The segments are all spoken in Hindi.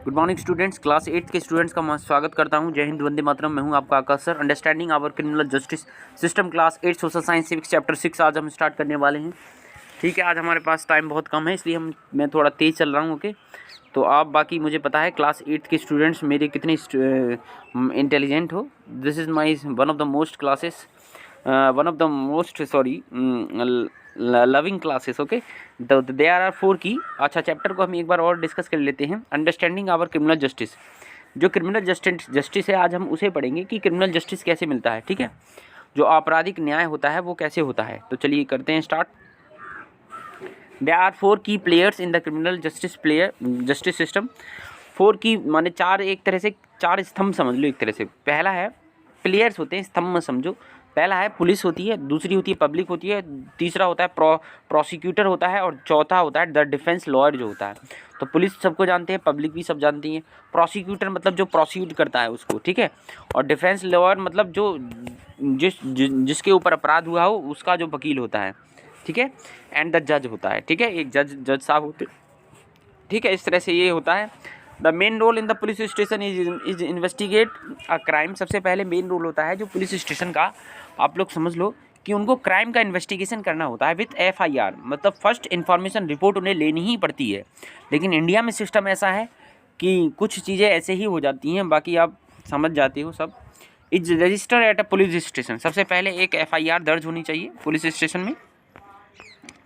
गुड मॉर्निंग स्टूडेंट्स, क्लास 8 के स्टूडेंट्स का मैं स्वागत करता हूं। जय हिंद, वंदे मातरम। मैं हूं आपका Akash sir. Understanding our criminal justice system class 8 social science civics chapter 6 आज हम स्टार्ट करने वाले हैं। ठीक है, आज हमारे पास टाइम बहुत कम है, इसलिए मैं थोड़ा तेज़ चल रहा हूं। ओके, तो आप बाकी मुझे पता है क्लास 8 के स्टूडेंट्स मेरे कितने इंटेलिजेंट हो। This is my one of the most classes, one of the most loving classes. Okay, there are 4 key. अच्छा, चैप्टर को हम एक बार और डिस्कस कर लेते हैं। अंडरस्टैंडिंग आवर क्रिमिनल जस्टिस, जो क्रिमिनल जस्टिस है आज हम उसे पढ़ेंगे कि क्रिमिनल जस्टिस कैसे मिलता है। ठीक है, जो आपराधिक न्याय होता है वो कैसे होता है। तो चलिए करते हैं स्टार्ट। देयर आर 4 की players in the criminal justice system. 4 की माने 4, एक तरह से 4 स्तंभ समझ लो एक तरह से। पहला है प्लेयर्स होते हैं, स्तंभ में समझो। पहला है पुलिस होती है, दूसरी होती है पब्लिक होती है, तीसरा होता है प्रोसिक्यूटर होता है, और चौथा होता है द डिफेंस लॉयर जो होता है। तो पुलिस सबको जानते हैं, पब्लिक भी सब जानती है। प्रोसिक्यूटर मतलब जो प्रोसिक्यूट करता है उसको, ठीक है। और डिफेंस लॉयर मतलब जो जिसके ऊपर अपराध हुआ हो उसका जो वकील होता है, ठीक है। एंड द जज होता है, ठीक है, एक जज साहब होते, ठीक है। इस तरह से ये होता है। The main role in the police station is investigate a crime. सबसे पहले मेन रोल होता है जो पुलिस स्टेशन का, आप लोग समझ लो कि उनको क्राइम का इन्वेस्टिगेशन करना होता है विथ FIR, मतलब फर्स्ट इन्फॉर्मेशन रिपोर्ट उन्हें लेनी ही पड़ती है। लेकिन इंडिया में सिस्टम ऐसा है कि कुछ चीज़ें ऐसे ही हो जाती हैं, बाकी आप समझ जाते हो सब। Is register at a police station. सबसे पहले एक FIR दर्ज होनी चाहिए पुलिस स्टेशन में,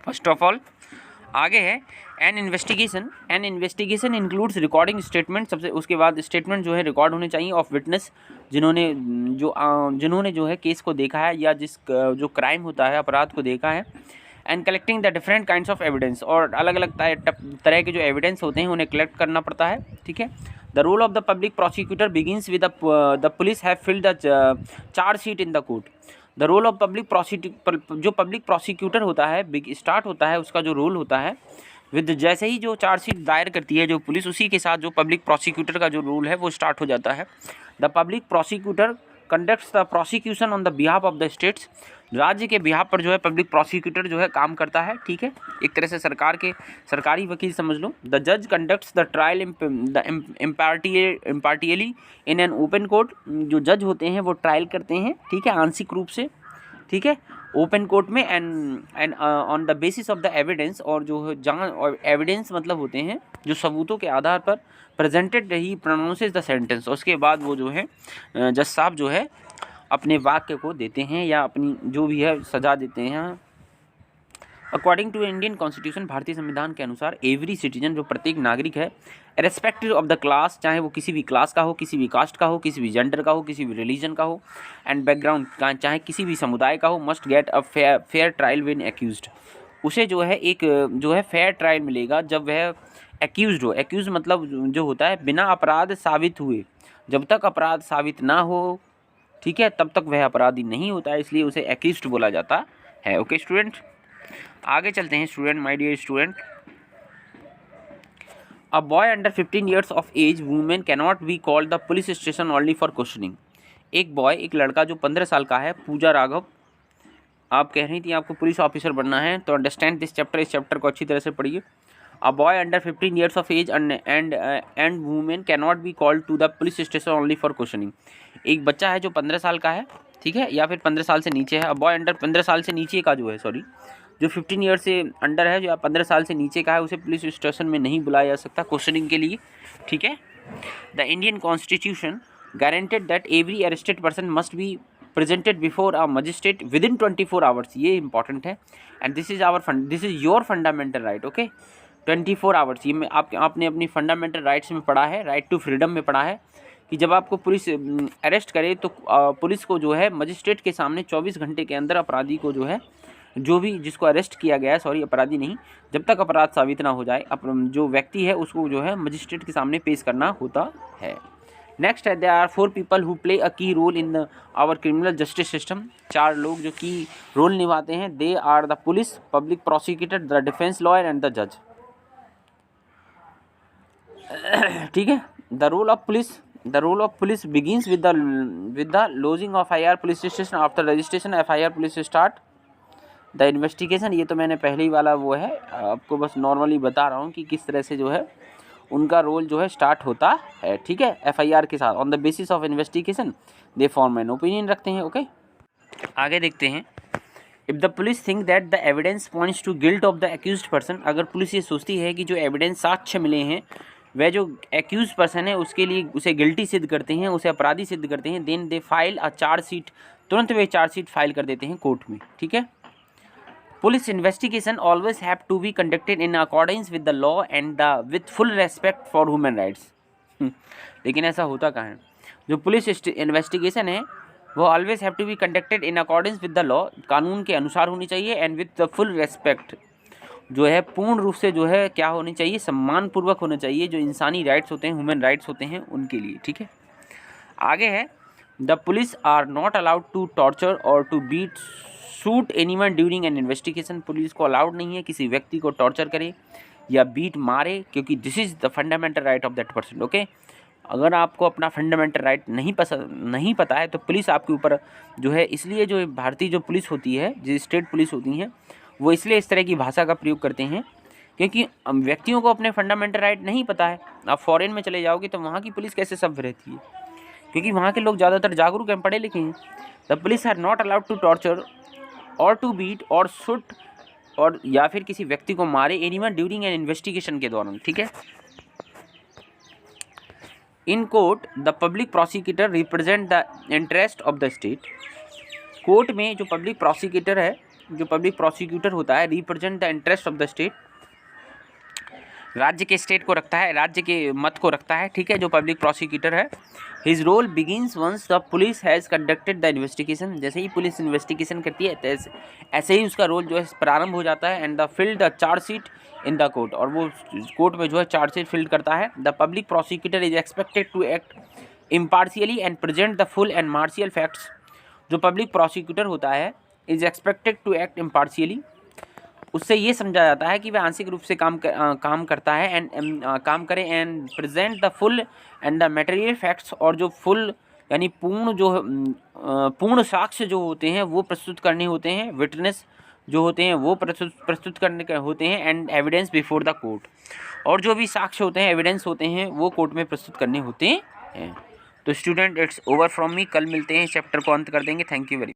फर्स्ट ऑफ ऑल। आगे है N investigation includes recording statement. सबसे उसके बाद स्टेटमेंट जो है रिकॉर्ड होने चाहिए ऑफ विटनेस, जिन्होंने जो है केस को देखा है या जो क्राइम होता है, अपराध को देखा है। And collecting the different kinds of evidence, और अलग अलग तरह के जो एविडेंस होते हैं उन्हें कलेक्ट करना पड़ता है, ठीक है। The role of the public prosecutor begins with the police have filed the charge sheet in the court. The role of public prosecutor, जो पब्लिक प्रोसिक्यूटर होता है स्टार्ट होता है उसका जो रोल होता है विद, जैसे ही जो चार्जशीट दायर करती है जो पुलिस, उसी के साथ जो पब्लिक प्रोसिक्यूटर का जो रोल है वो स्टार्ट हो जाता है। The public prosecutor conducts the prosecution on the behalf of the states. राज्य के बिहाफ पर जो है पब्लिक प्रोसिक्यूटर जो है काम करता है, ठीक है। एक तरह से सरकारी वकील समझ लो। द जज conducts the trial impartially in an open court. जो जज होते हैं वो ट्रायल करते हैं, ठीक है, आंशिक रूप से, ठीक है, ओपन कोर्ट में। And on the basis of the evidence, और जो जहाँ एविडेंस मतलब होते हैं जो सबूतों के आधार पर presented he pronounces the sentence. उसके बाद वो जो है जज साहब जो है अपने वाक्य को देते हैं या अपनी जो भी है सजा देते हैं। अकॉर्डिंग टू इंडियन कॉन्स्टिट्यूशन, भारतीय संविधान के अनुसार, एवरी सिटीजन, जो प्रत्येक नागरिक है, रेस्पेक्टिव ऑफ द क्लास, चाहे वो किसी भी क्लास का हो, किसी भी कास्ट का हो, किसी भी जेंडर का हो, किसी भी रिलीजन का हो, एंड बैकग्राउंड का, चाहे किसी भी समुदाय का हो, must get a fair trial when accused. उसे जो है एक जो है फेयर ट्रायल मिलेगा जब वह एक्यूज्ड हो। एक्यूज मतलब जो होता है बिना अपराध साबित हुए, जब तक अपराध साबित ना हो, ठीक है, तब तक वह अपराधी नहीं होता है, इसलिए उसे एक्यूज्ड बोला जाता है। ओके स्टूडेंट, आगे चलते हैं student, my dear student. A boy under 15 years of age women cannot be called the police station only for questioning. एक लड़का जो 15 साल का है, पूजा राघव, आप कह रही थी आपको पुलिस ऑफिसर बनना है, तो अंडरस्टैंड दिस चैप्टर, इस चैप्टर को अच्छी तरह से पढ़िए। A boy under 15 years of age and women cannot be called to the police station only for questioning. एक बच्चा है जो 15 साल का है, ठीक है, या फिर 15 साल से नीचे है। अ बॉय अंडर 15 साल से नीचे का जो है, सॉरी, जो 15 ईयर से अंडर है, जो 15 साल से नीचे का है, उसे पुलिस स्टेशन में नहीं बुलाया जा सकता क्वेश्चनिंग के लिए, ठीक है। The Indian constitution guaranteed that every arrested person must be presented before a magistrate with in 24 hours. ये इंपॉर्टेंट है, and this is your fundamental right. Okay, 24 hours, ये आपने अपनी फंडामेंटल राइट्स में पढ़ा है, राइट टू फ्रीडम में पढ़ा है, कि जब आपको पुलिस अरेस्ट करे तो पुलिस को जो है मजिस्ट्रेट के सामने 24 घंटे के अंदर अपराधी को जो है, जो भी जिसको अरेस्ट किया गया है, सॉरी अपराधी नहीं, जब तक अपराध साबित ना हो जाए, जो व्यक्ति है उसको जो है मजिस्ट्रेट के सामने पेश करना होता है। नेक्स्ट है, there are 4 people who play a key role in our criminal justice system. 4 लोग जो की रोल निभाते हैं। They are the police, public prosecutor, the defence lawyer and the जज, ठीक है। The role of police begins with the lodging of IR police station. After registration FIR police start the investigation. ये तो मैंने पहले ही वाला वो है, आपको बस नॉर्मली बता रहा हूँ कि किस तरह से जो है उनका रोल जो है स्टार्ट होता है, ठीक है, FIR के साथ। On the basis of investigation they form an opinion रखते हैं। ओके, आगे देखते हैं। If the police think that the evidence points to guilt of the accused person, अगर पुलिस ये सोचती है कि जो एविडेंस साक्ष्य मिले हैं वह जो एक्यूज पर्सन है उसके लिए उसे गिल्टी सिद्ध करते हैं, उसे अपराधी सिद्ध करते हैं, then they file a chargesheet, तुरंत वे चार्जशीट फाइल कर देते हैं कोर्ट में, ठीक है। Police investigation always have to be conducted in accordance with the law and the with full respect for human rights. लेकिन ऐसा होता कहाँ है? जो पुलिस इन्वेस्टिगेशन है वो always have to be conducted in accordance with the law, कानून के अनुसार होनी चाहिए, and with the full respect, जो है पूर्ण रूप से जो है क्या होनी चाहिए, सम्मानपूर्वक होना चाहिए, जो इंसानी राइट्स होते हैं, ह्यूमन राइट्स होते हैं उनके लिए, ठीक है। आगे है the police are not allowed to torture और to beat shoot anyone during an investigation, police को अलाउड नहीं है किसी व्यक्ति को टॉर्चर करे या बीट मारे, क्योंकि this is the fundamental right of that person. Okay, अगर आपको अपना फंडामेंटल राइट नहीं पता है तो पुलिस आपके ऊपर जो है, इसलिए जो भारतीय जो पुलिस होती है, जो स्टेट पुलिस होती हैं, वो इसलिए इस तरह की भाषा का प्रयोग करते हैं क्योंकि व्यक्तियों को अपने फंडामेंटल राइट नहीं पता है। आप फॉरेन में चले जाओगे तो वहाँ की पुलिस कैसे सभ्य रहती है, क्योंकि वहाँ के लोग ज़्यादातर जागरूक हैं, पढ़े लिखे हैं। The police are not allowed to torture और टू बीट और शूट और या फिर किसी व्यक्ति को मारे एनीवन ड्यूरिंग एन इन्वेस्टिगेशन के दौरान, ठीक है। In court the public prosecutor represent the interest of the state, court में जो पब्लिक प्रोसिक्यूटर है, जो पब्लिक प्रोसिक्यूटर होता है, represent the interest of the state, राज्य के स्टेट को रखता है, राज्य के मत को रखता है, ठीक है, जो पब्लिक प्रोसिक्यूटर है। His role begins once the police has conducted the investigation, जैसे ही पुलिस इन्वेस्टिगेशन करती है ऐसे ही उसका रोल जो है प्रारंभ हो जाता है। And the filled the chargesheet in the court, और वो कोर्ट में जो है चार्जशीट फिल्ड करता है। The public prosecutor is expected to act impartially and present the full and martial facts, जो पब्लिक प्रोसिक्यूटर होता है is expected to act impartially, उससे ये समझा जाता है कि वह आंशिक रूप से काम करता है एंड काम करे, and present the full and the material facts, और जो फुल यानी पूर्ण साक्ष्य जो होते हैं वो प्रस्तुत करने होते हैं, विटनेस जो होते हैं वो प्रस्तुत करने होते हैं, and evidence before the court, और जो भी साक्ष्य होते हैं, एविडेंस होते हैं, वो कोर्ट में प्रस्तुत करने होते हैं। तो student, it's over from me, कल मिलते हैं, चैप्टर को अंत कर देंगे। Thank you very